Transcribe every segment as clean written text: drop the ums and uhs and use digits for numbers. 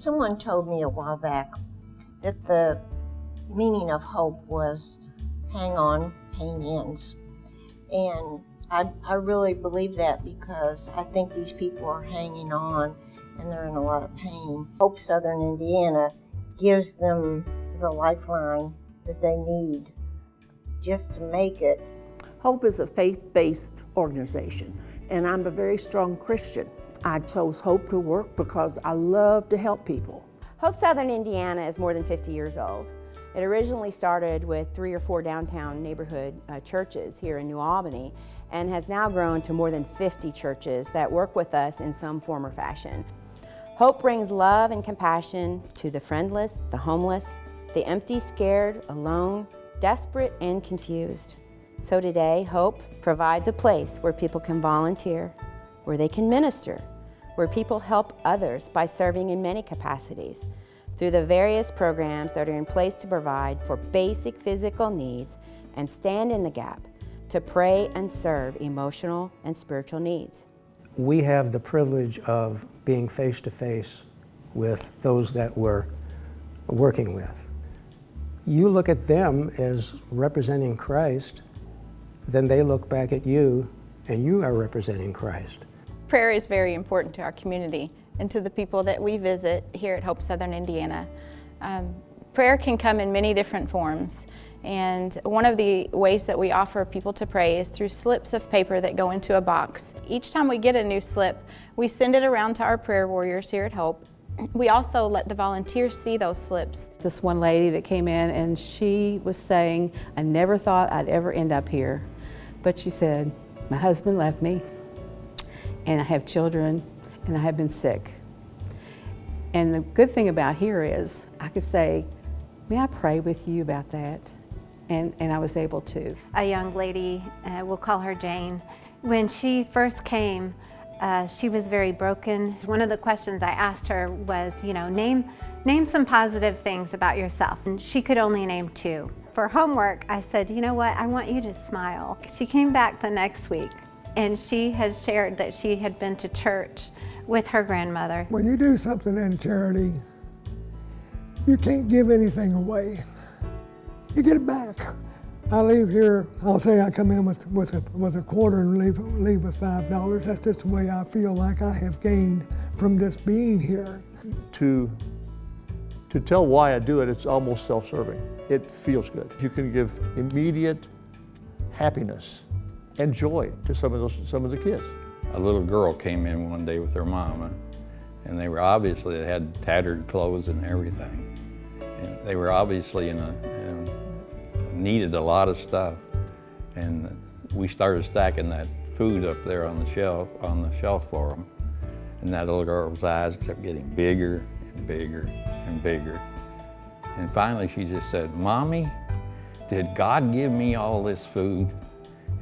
Someone told me a while back that the meaning of hope was hang on, pain ends. And I really believe that because I think these people are hanging on and they're in a lot of pain. Hope Southern Indiana gives them the lifeline that they need just to make it. Hope is a faith-based organization, and I'm a very strong Christian. I chose Hope to work because I love to help people. Hope Southern Indiana is more than 50 years old. It originally started with 3 or 4 downtown neighborhood churches here in New Albany and has now grown to more than 50 churches that work with us in some form or fashion. Hope brings love and compassion to the friendless, the homeless, the empty, scared, alone, desperate, and confused. So today, Hope provides a place where people can volunteer, where they can minister, where people help others by serving in many capacities through the various programs that are in place to provide for basic physical needs and stand in the gap to pray and serve emotional and spiritual needs. We have the privilege of being face to face with those that we're working with. You look at them as representing Christ, then they look back at you and you are representing Christ. Prayer is very important to our community and to the people that we visit here at Hope Southern Indiana. Prayer can come in many different forms, and one of the ways that we offer people to pray is through slips of paper that go into a box. Each time we get a new slip, we send it around to our prayer warriors here at Hope. We also let the volunteers see those slips. This one lady that came in and she was saying, I never thought I'd ever end up here. But she said, my husband left me, and I have children, and I have been sick. And the good thing about here is I could say, may I pray with you about that? And I was able to. A young lady, we'll call her Jane, when she first came, she was very broken. One of the questions I asked her was, name some positive things about yourself. And she could only name 2. For homework, I said, you know what, I want you to smile. She came back the next week and she had shared that she had been to church with her grandmother. When you do something in charity, you can't give anything away. You get it back. I leave here, I'll say I come in with a quarter and leave with $5. That's just the way I feel like I have gained from just being here. To tell why I do it, it's almost self-serving. It feels good. You can give immediate happiness and joy to some of the kids. A little girl came in one day with her mama, and they had tattered clothes and everything. And they were obviously needed a lot of stuff. And we started stacking that food up there on the shelf for them. And that little girl's eyes kept getting bigger and bigger and bigger. And finally she just said, Mommy, did God give me all this food?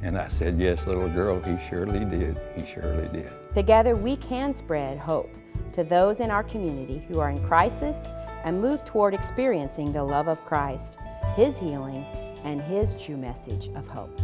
And I said, yes, little girl, he surely did. He surely did. Together we can spread hope to those in our community who are in crisis and move toward experiencing the love of Christ, His healing, and His true message of hope.